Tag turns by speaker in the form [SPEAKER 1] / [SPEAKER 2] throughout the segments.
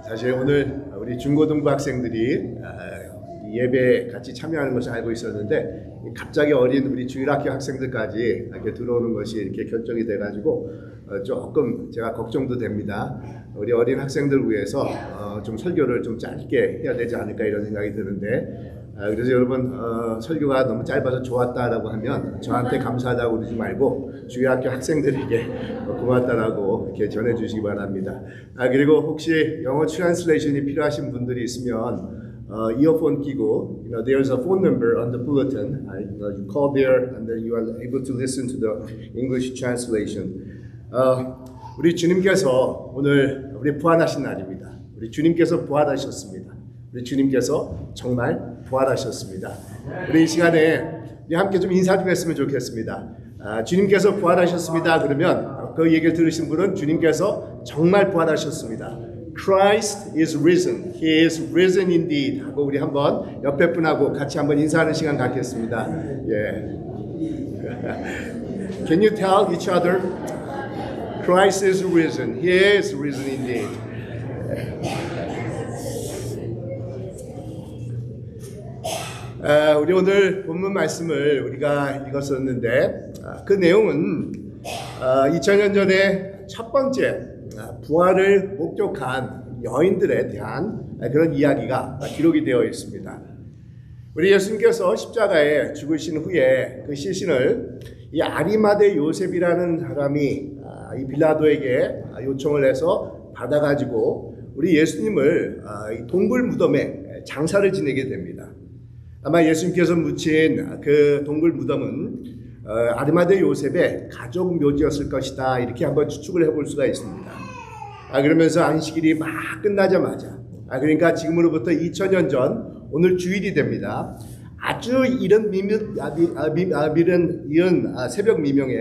[SPEAKER 1] 사실 오늘 우리 중고등부 학생들이 예배에 같이 참여하는 것을 알고 있었는데 갑자기 어린 우리 주일학교 학생들까지 이렇게 들어오는 것이 이렇게 결정이 돼가지고 조금 제가 걱정도 됩니다. 우리 어린 학생들 위해서 좀 설교를 좀 짧게 해야 되지 않을까 이런 생각이 드는데 그래서 여러분 설교가 너무 짧아서 좋았다라고 하면 저한테 감사하다고 그러지 말고 주일학교 학생들에게 고맙다라고 이렇게 전해주시기 바랍니다. 그리고 혹시 영어 트랜슬레이션이 필요하신 분들이 있으면 이어폰 끼고, there's a phone number on the bulletin. You call there, and then you are able to listen to the English translation. 우리 주님께서 오늘 우리 부활하신 날입니다. 우리 주님께서 부활하셨습니다. 우리 주님께서 정말 부활하셨습니다. 우리 이 시간에 함께 좀 인사 좀 했으면 좋겠습니다. 주님께서 부활하셨습니다. 그러면 그 얘기를 들으신 분은 주님께서 정말 부활하셨습니다. Christ is risen. He is risen indeed. 하고 우리 한번 옆에 분하고 같이 한번 인사하는 시간 갖겠습니다. 예. Can you tell each other? Christ is risen. He is risen indeed. 우리 오늘 본문 말씀을 우리가 읽었었는데 그 내용은 2000년 전에 첫 번째 부활을 목격한 여인들에 대한 그런 이야기가 기록이 되어 있습니다. 우리 예수님께서 십자가에 죽으신 후에 그 시신을 이 아리마대 요셉이라는 사람이 이 빌라도에게 요청을 해서 받아가지고 우리 예수님을 이 동굴 무덤에 장사를 지내게 됩니다. 아마 예수님께서 묻힌 그 동굴 무덤은 아리마대 요셉의 가족 묘지였을 것이다. 이렇게 한번 추측을 해볼 수가 있습니다. 그러면서 안식일이 막 끝나자마자 그러니까 지금으로부터 2000년 전 오늘 주일이 됩니다. 아주 이른 새벽 미명에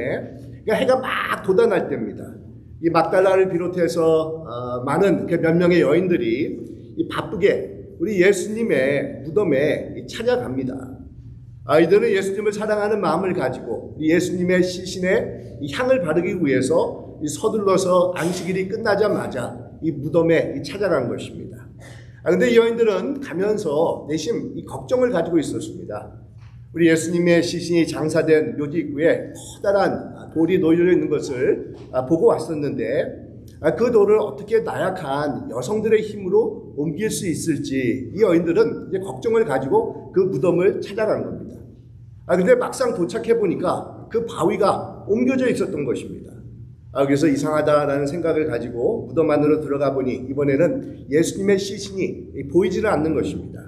[SPEAKER 1] 그러니까 해가 막 돋아날 때입니다. 이 막달라를 비롯해서 많은 그 몇 명의 여인들이 바쁘게 우리 예수님의 무덤에 찾아갑니다. 이들은 예수님을 사랑하는 마음을 가지고 예수님의 시신에 향을 바르기 위해서 서둘러서 안식일이 끝나자마자 이 무덤에 찾아간 것입니다. 그런데 이 여인들은 가면서 내심 이 걱정을 가지고 있었습니다. 우리 예수님의 시신이 장사된 묘지 입구에 커다란 돌이 놓여 있는 것을 보고 왔었는데 그 돌을 어떻게 나약한 여성들의 힘으로 옮길 수 있을지 이 여인들은 이제 걱정을 가지고 그 무덤을 찾아간 겁니다. 근데 막상 도착해 보니까 그 바위가 옮겨져 있었던 것입니다. 그래서 이상하다라는 생각을 가지고 무덤 안으로 들어가 보니 이번에는 예수님의 시신이 보이지는 않는 것입니다.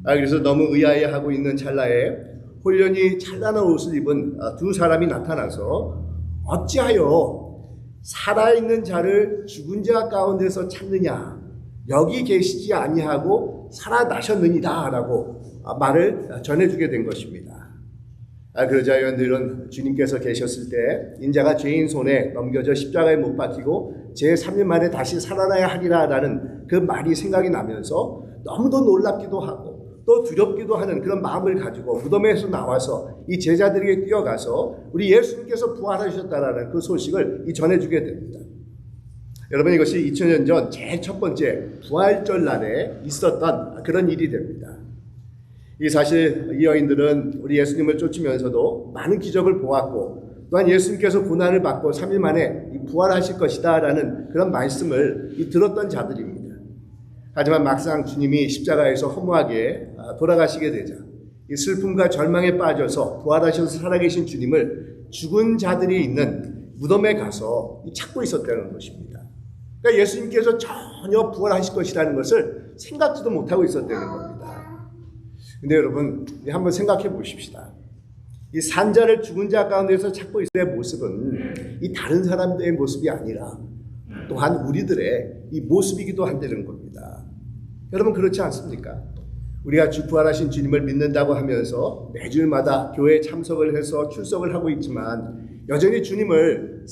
[SPEAKER 1] 그래서 너무 의아해하고 있는 찰나에 홀연히 찬란한 옷을 입은 두 사람이 나타나서 어찌하여 살아있는 자를 죽은 자 가운데서 찾느냐, 여기 계시지 아니하고 살아나셨느니라 라고 말을 전해주게 된 것입니다. 그러자 여인들은 주님께서 계셨을 때 인자가 죄인 손에 넘겨져 십자가에 못 박히고 제3일 만에 다시 살아나야 하리라 라는 그 말이 생각이 나면서 너무도 놀랍기도 하고 또 두렵기도 하는 그런 마음을 가지고 무덤에서 나와서 이 제자들에게 뛰어가서 우리 예수님께서 부활하셨다라는 그 소식을 전해주게 됩니다. 여러분, 이것이 2000년 전 제일 첫 번째 부활절 날에 있었던 그런 일이 됩니다. 사실 이 여인들은 우리 예수님을 쫓으면서도 많은 기적을 보았고 또한 예수님께서 고난을 받고 3일 만에 부활하실 것이다 라는 그런 말씀을 들었던 자들입니다. 하지만 막상 주님이 십자가에서 허무하게 돌아가시게 되자 이 슬픔과 절망에 빠져서 부활하셔서 살아계신 주님을 죽은 자들이 있는 무덤에 가서 찾고 있었다는 것입니다. 그러니까 예수님께서 전혀 부활하실 것이라는 것을 생각지도 못하고 있었다는 겁니다. 근데 여러분, 한번 생각해 보십시다. 이 산자를 죽은 자 가운데서 찾고 있을 때 모습은 이 다른 사람들의 모습이 아니라 또한 우리들의 이 모습이기도 한다는 겁니다. 여러분, 그렇지 않습니까? 우리가 부활하신 주님을 믿는다고 하면서 매주일마다 교회에 참석을 해서 출석을 하고 있지만 여전히 주님을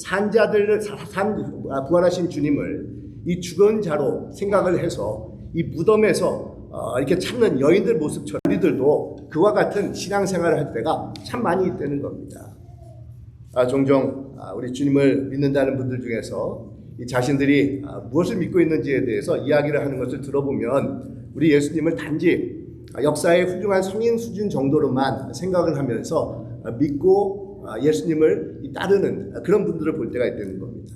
[SPEAKER 1] 부활하신 주님을 이 죽은 자로 생각을 해서 이 무덤에서 이렇게 찾는 여인들 모습처럼 우리들도 그와 같은 신앙생활을 할 때가 참 많이 있다는 겁니다. 종종 우리 주님을 믿는다는 분들 중에서 이 자신들이 무엇을 믿고 있는지에 대해서 이야기를 하는 것을 들어보면 우리 예수님을 단지 역사의 훌륭한 성인 수준 정도로만 생각을 하면서 믿고 예수님을 따르는 그런 분들을 볼 때가 있다는 겁니다.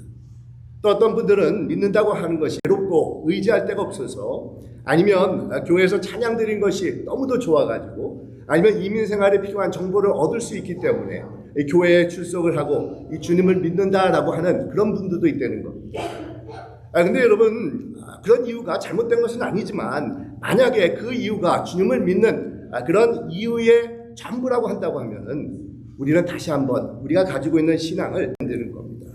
[SPEAKER 1] 또 어떤 분들은 믿는다고 하는 것이 외롭고 의지할 데가 없어서, 아니면 교회에서 찬양 드린 것이 너무도 좋아가지고, 아니면 이민 생활에 필요한 정보를 얻을 수 있기 때문에 교회에 출석을 하고 이 주님을 믿는다라고 하는 그런 분들도 있다는 겁니다. 근데 여러분, 그런 이유가 잘못된 것은 아니지만, 만약에 그 이유가 주님을 믿는 그런 이유의 전부라고 한다고 하면은 우리는 다시 한번 우리가 가지고 있는 신앙을 만드는 겁니다.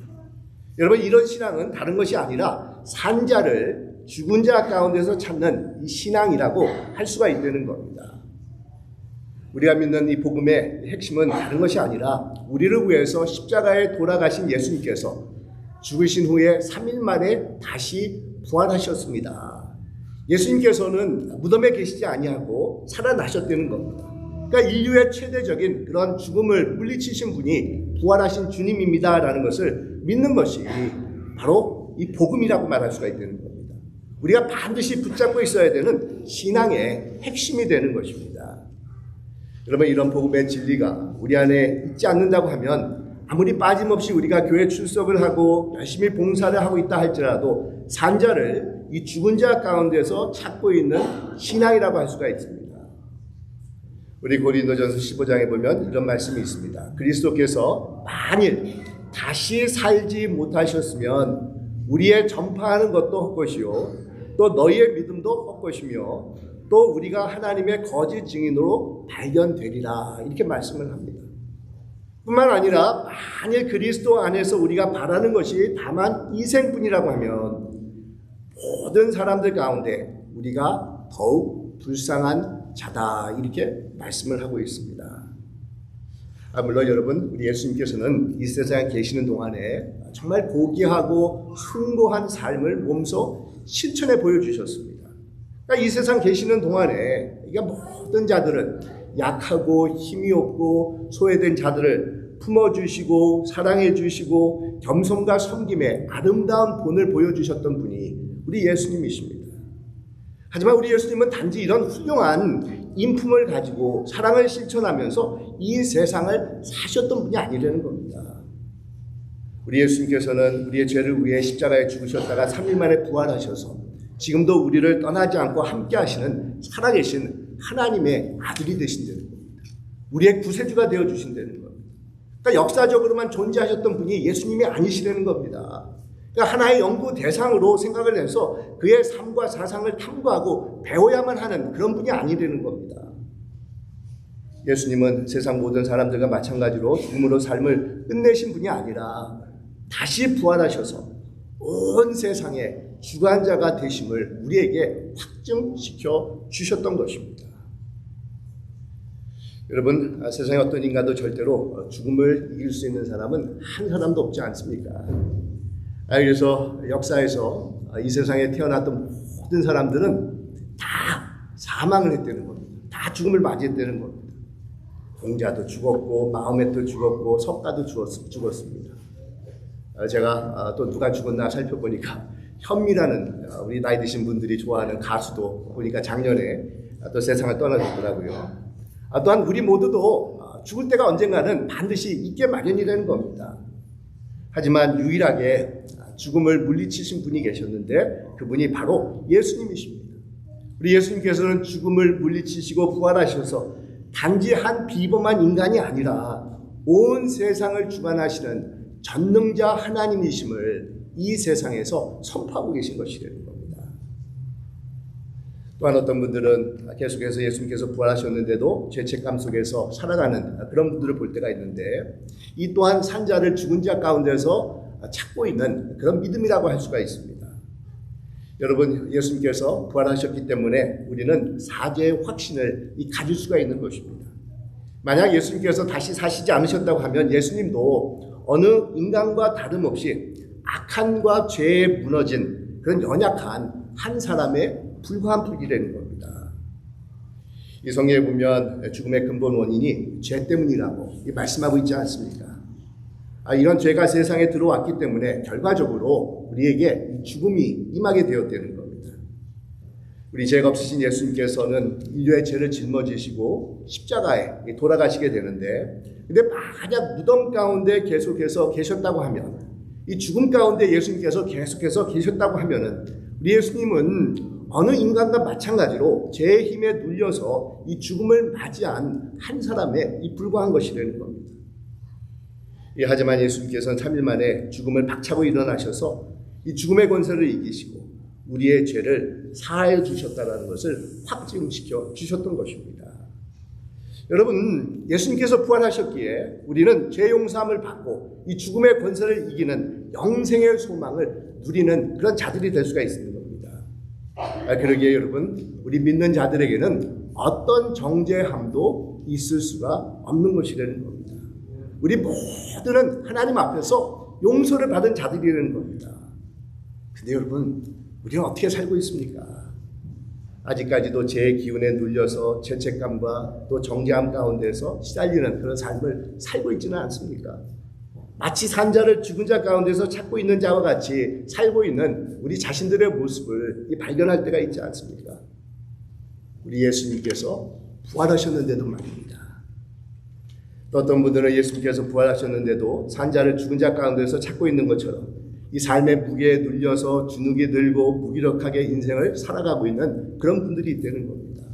[SPEAKER 1] 여러분, 이런 신앙은 다른 것이 아니라 산자를 죽은 자 가운데서 찾는 이 신앙이라고 할 수가 있다는 겁니다. 우리가 믿는 이 복음의 핵심은 다른 것이 아니라 우리를 위해서 십자가에 돌아가신 예수님께서 죽으신 후에 3일 만에 다시 부활하셨습니다. 예수님께서는 무덤에 계시지 아니하고 살아나셨다는 겁니다. 그러니까 인류의 최대적인 그런 죽음을 물리치신 분이 부활하신 주님입니다라는 것을 믿는 것이 바로 이 복음이라고 말할 수가 있다는 겁니다. 우리가 반드시 붙잡고 있어야 되는 신앙의 핵심이 되는 것입니다. 여러분, 이런 복음의 진리가 우리 안에 있지 않는다고 하면 아무리 빠짐없이 우리가 교회 출석을 하고 열심히 봉사를 하고 있다 할지라도 산자를 이 죽은 자 가운데서 찾고 있는 신앙이라고 할 수가 있습니다. 우리 고린도전서 15장에 보면 이런 말씀이 있습니다. 그리스도께서 만일 다시 살지 못하셨으면 우리의 전파하는 것도 헛것이요 또 너희의 믿음도 헛것이며 또 우리가 하나님의 거짓 증인으로 발견되리라, 이렇게 말씀을 합니다. 뿐만 아니라 만일 그리스도 안에서 우리가 바라는 것이 다만 이생뿐이라고 하면 모든 사람들 가운데 우리가 더욱 불쌍한 자다, 이렇게 말씀을 하고 있습니다. 물론 여러분, 우리 예수님께서는 이 세상에 계시는 동안에 정말 고귀하고 숭고한 삶을 몸소 실천해 보여주셨습니다. 그러니까 이 세상 계시는 동안에 모든 자들은 약하고 힘이 없고 소외된 자들을 품어주시고 사랑해주시고 겸손과 섬김의 아름다운 본을 보여주셨던 분이 우리 예수님이십니다. 하지만 우리 예수님은 단지 이런 훌륭한 인품을 가지고 사랑을 실천하면서 이 세상을 사셨던 분이 아니라는 겁니다. 우리 예수님께서는 우리의 죄를 위해 십자가에 죽으셨다가 3일 만에 부활하셔서 지금도 우리를 떠나지 않고 함께 하시는 살아계신 하나님의 아들이 되신다는 겁니다. 우리의 구세주가 되어주신다는 겁니다. 그러니까 역사적으로만 존재하셨던 분이 예수님이 아니시라는 겁니다. 그러니까 하나의 연구 대상으로 생각을 해서 그의 삶과 사상을 탐구하고 배워야만 하는 그런 분이 아니라는 겁니다. 예수님은 세상 모든 사람들과 마찬가지로 죽음으로 삶을 끝내신 분이 아니라 다시 부활하셔서 온 세상에 주관자가 되심을 우리에게 확증시켜 주셨던 것입니다. 여러분, 세상의 어떤 인간도 절대로 죽음을 이길 수 있는 사람은 한 사람도 없지 않습니까? 그래서 역사에서 이 세상에 태어났던 모든 사람들은 다 사망을 했다는 겁니다. 다 죽음을 맞이했다는 겁니다. 공자도 죽었고 마호메도 죽었고 석가도 죽었습니다. 제가 또 누가 죽었나 살펴보니까 현미라는 우리 나이 드신 분들이 좋아하는 가수도 보니까 작년에 또 세상을 떠나셨더라고요. 또한 우리 모두도 죽을 때가 언젠가는 반드시 있게 마련이라는 겁니다. 하지만 유일하게 죽음을 물리치신 분이 계셨는데 그분이 바로 예수님이십니다. 우리 예수님께서는 죽음을 물리치시고 부활하셔서 단지 한 비범한 인간이 아니라 온 세상을 주관하시는 전능자 하나님이심을 이 세상에서 선포하고 계신 것이라는 겁니다. 또한 어떤 분들은 계속해서 예수님께서 부활하셨는데도 죄책감 속에서 살아가는 그런 분들을 볼 때가 있는데, 이 또한 산자를 죽은 자 가운데서 찾고 있는 그런 믿음이라고 할 수가 있습니다. 여러분, 예수님께서 부활하셨기 때문에 우리는 사죄의 확신을 가질 수가 있는 것입니다. 만약 예수님께서 다시 사시지 않으셨다고 하면 예수님도 어느 인간과 다름없이 악한과 죄에 무너진 그런 연약한 한 사람의 불과한 분이라는 겁니다. 이 성경에 보면 죽음의 근본 원인이 죄 때문이라고 말씀하고 있지 않습니까? 이런 죄가 세상에 들어왔기 때문에 결과적으로 우리에게 죽음이 임하게 되었다는 겁니다. 우리 죄가 없으신 예수님께서는 인류의 죄를 짊어지시고 십자가에 돌아가시게 되는데, 근데 만약 무덤 가운데 계속해서 계셨다고 하면, 이 죽음 가운데 예수님께서 계속해서 계셨다고 하면은 우리 예수님은 어느 인간과 마찬가지로 죄의 힘에 눌려서 이 죽음을 맞이한 한 사람에 불과한 것이라는 겁니다. 하지만 예수님께서는 3일 만에 죽음을 박차고 일어나셔서 이 죽음의 권세를 이기시고 우리의 죄를 사하여 주셨다는 것을 확증시켜 주셨던 것입니다. 여러분, 예수님께서 부활하셨기에 우리는 죄 용서함을 받고 이 죽음의 권세를 이기는 영생의 소망을 누리는 그런 자들이 될 수가 있는 겁니다. 그러기에 여러분, 우리 믿는 자들에게는 어떤 정죄함도 있을 수가 없는 것이라는 겁니다. 우리 모두는 하나님 앞에서 용서를 받은 자들이라는 겁니다. 근데 여러분, 우리는 어떻게 살고 있습니까? 아직까지도 죄의 기운에 눌려서 죄책감과 또 정죄함 가운데서 시달리는 그런 삶을 살고 있지는 않습니까? 마치 산 자를 죽은 자 가운데서 찾고 있는 자와 같이 살고 있는 우리 자신들의 모습을 발견할 때가 있지 않습니까? 우리 예수님께서 부활하셨는데도 말입니다. 또 어떤 분들은 예수님께서 부활하셨는데도 산 자를 죽은 자 가운데서 찾고 있는 것처럼 이 삶의 무게에 눌려서 주눅이 들고 무기력하게 인생을 살아가고 있는 그런 분들이 있다는 겁니다.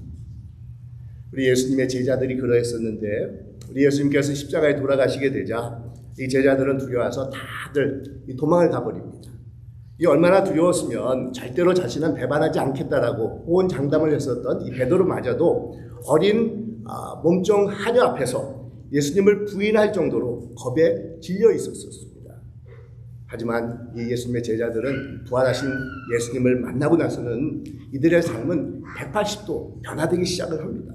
[SPEAKER 1] 우리 예수님의 제자들이 그러했었는데, 우리 예수님께서 십자가에 돌아가시게 되자 이 제자들은 두려워서 다들 도망을 가버립니다. 이 얼마나 두려웠으면 절대로 자신은 배반하지 않겠다라고 온 장담을 했었던 이 베드로마저도 어린 몸종 하녀 앞에서 예수님을 부인할 정도로 겁에 질려 있었습니다. 하지만 이 예수님의 제자들은 부활하신 예수님을 만나고 나서는 이들의 삶은 180도 변화되기 시작을 합니다.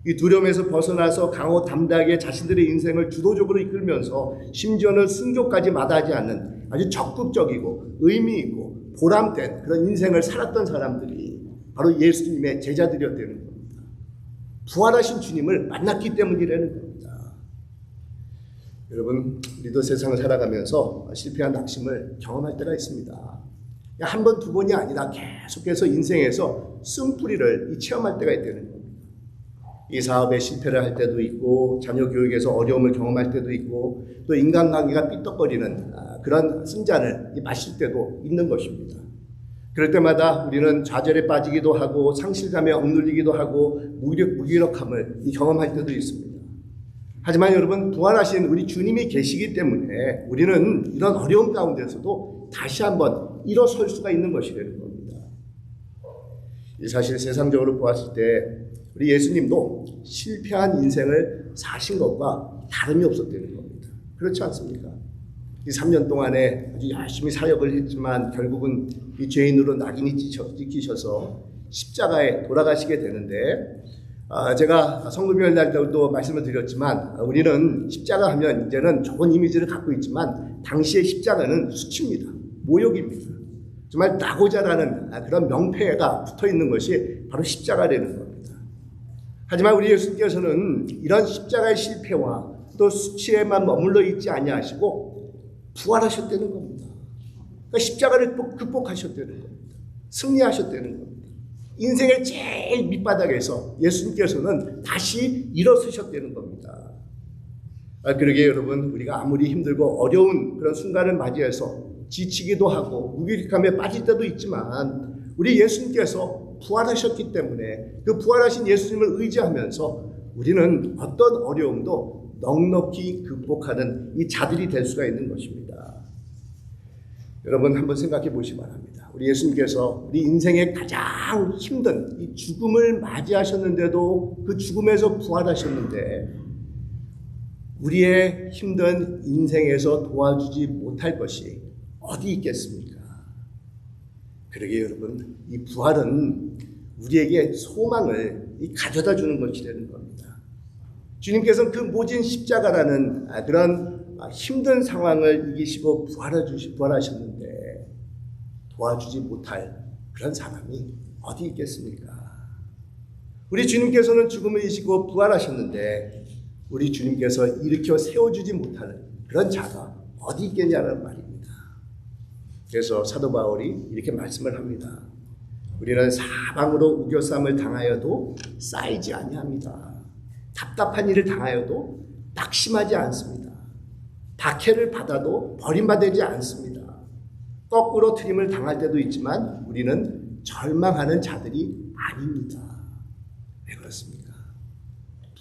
[SPEAKER 1] 이 두려움에서 벗어나서 강호 담대하게 자신들의 인생을 주도적으로 이끌면서 심지어는 순교까지 마다하지 않는 아주 적극적이고 의미 있고 보람된 그런 인생을 살았던 사람들이 바로 예수님의 제자들이었다는 겁니다. 부활하신 주님을 만났기 때문이라는 겁니다. 여러분, 우리도 세상을 살아가면서 실패한 낙심을 경험할 때가 있습니다. 한 번, 두 번이 아니라 계속해서 인생에서 쓴뿌리를 체험할 때가 있다는 겁니다. 이 사업에 실패를 할 때도 있고, 자녀 교육에서 어려움을 경험할 때도 있고, 또 인간관계가 삐떡거리는 그런 쓴잔을 마실 때도 있는 것입니다. 그럴 때마다 우리는 좌절에 빠지기도 하고, 상실감에 억눌리기도 하고, 무기력함을 경험할 때도 있습니다. 하지만 여러분, 부활하신 우리 주님이 계시기 때문에 우리는 이런 어려움 가운데서도 다시 한번 일어설 수가 있는 것이라는 겁니다. 사실 세상적으로 보았을 때 우리 예수님도 실패한 인생을 사신 것과 다름이 없었다는 겁니다. 그렇지 않습니까? 이 3년 동안에 아주 열심히 사역을 했지만 결국은 이 죄인으로 낙인이 찍히셔서 십자가에 돌아가시게 되는데, 제가 성금요일 날도 말씀을 드렸지만 우리는 십자가 하면 이제는 좋은 이미지를 갖고 있지만 당시의 십자가는 수치입니다. 모욕입니다. 정말 나고자라는 그런 명패가 붙어 있는 것이 바로 십자가라는 겁니다. 하지만 우리 예수님께서는 이런 십자가의 실패와 또 수치에만 머물러 있지 아니하시고 부활하셨다는 겁니다. 그러니까 십자가를 극복하셨다는 겁니다. 승리하셨다는 겁니다. 인생의 제일 밑바닥에서 예수님께서는 다시 일어서셨다는 겁니다. 그러기에 여러분, 우리가 아무리 힘들고 어려운 그런 순간을 맞이해서 지치기도 하고 무기력함에 빠질 때도 있지만 우리 예수님께서 부활하셨기 때문에 그 부활하신 예수님을 의지하면서 우리는 어떤 어려움도 넉넉히 극복하는 이 자들이 될 수가 있는 것입니다. 여러분, 한번 생각해 보시기 바랍니다. 우리 예수님께서 우리 인생의 가장 힘든 이 죽음을 맞이하셨는데도 그 죽음에서 부활하셨는데 우리의 힘든 인생에서 도와주지 못할 것이 어디 있겠습니까? 그러게 여러분, 이 부활은 우리에게 소망을 가져다 주는 것이라는 겁니다. 주님께서는 그 모진 십자가라는 그런 힘든 상황을 이기시고 부활하셨는데 도와주지 못할 그런 사람이 어디 있겠습니까? 우리 주님께서는 죽음을 이기시고 부활하셨는데 우리 주님께서 일으켜 세워주지 못하는 그런 자가 어디 있겠냐는 말입니다. 그래서 사도 바울이 이렇게 말씀을 합니다. 우리는 사방으로 우겨쌈을 당하여도 쌓이지 아니합니다. 답답한 일을 당하여도 낙심하지 않습니다. 박해를 받아도 버림받지 않습니다. 거꾸로 트림을 당할 때도 있지만 우리는 절망하는 자들이 아닙니다. 왜 그렇습니까?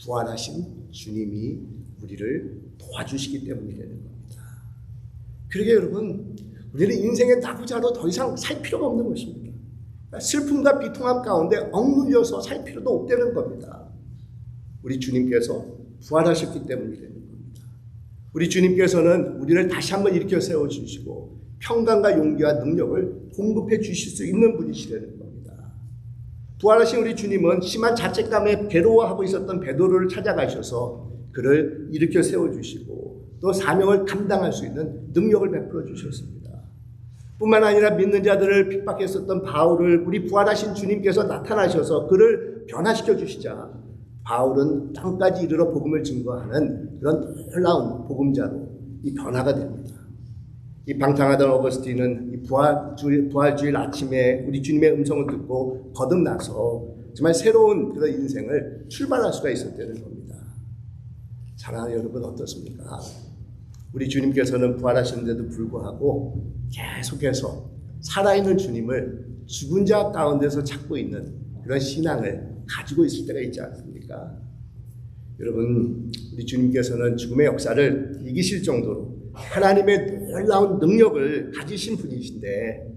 [SPEAKER 1] 부활하신 주님이 우리를 도와주시기 때문이 되는 겁니다. 그러게 여러분, 우리는 인생의 나부자로 더 이상 살 필요가 없는 것입니다. 슬픔과 비통함 가운데 억눌려서 살 필요도 없다는 겁니다. 우리 주님께서 부활하셨기 때문이 되는 겁니다. 우리 주님께서는 우리를 다시 한번 일으켜 세워주시고 평강과 용기와 능력을 공급해 주실 수 있는 분이시라는 겁니다. 부활하신 우리 주님은 심한 자책감에 괴로워하고 있었던 베드로를 찾아가셔서 그를 일으켜 세워주시고 또 사명을 감당할 수 있는 능력을 베풀어 주셨습니다. 뿐만 아니라 믿는 자들을 핍박했었던 바울을 우리 부활하신 주님께서 나타나셔서 그를 변화시켜 주시자 바울은 땅까지 이르러 복음을 증거하는 그런 놀라운 복음자로 이 변화가 됩니다. 이 방탕하던 어거스틴은 이 부활주일 아침에 우리 주님의 음성을 듣고 거듭나서 정말 새로운 그런 인생을 출발할 수가 있었다는 겁니다. 사랑하는 여러분 어떻습니까? 우리 주님께서는 부활하셨는데도 불구하고 계속해서 살아있는 주님을 죽은 자 가운데서 찾고 있는 그런 신앙을 가지고 있을 때가 있지 않습니까? 여러분, 우리 주님께서는 죽음의 역사를 이기실 정도로 하나님의 놀라운 능력을 가지신 분이신데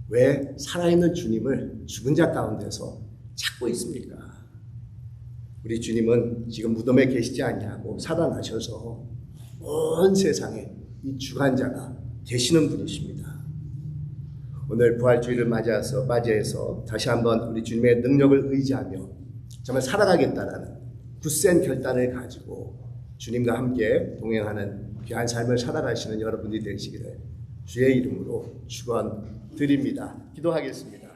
[SPEAKER 1] 왜 살아있는 주님을 죽은 자 가운데서 찾고 있습니까? 우리 주님은 지금 무덤에 계시지 않냐고 살아나셔서 온 세상에 이 주관자가 되시는 분이십니다. 오늘 부활주의를 맞이해서 다시 한번 우리 주님의 능력을 의지하며 정말 살아가겠다라는 굳센 결단을 가지고 주님과 함께 동행하는 귀한 삶을 살아가시는 여러분이 되시기를 주의 이름으로 축원드립니다. 기도하겠습니다.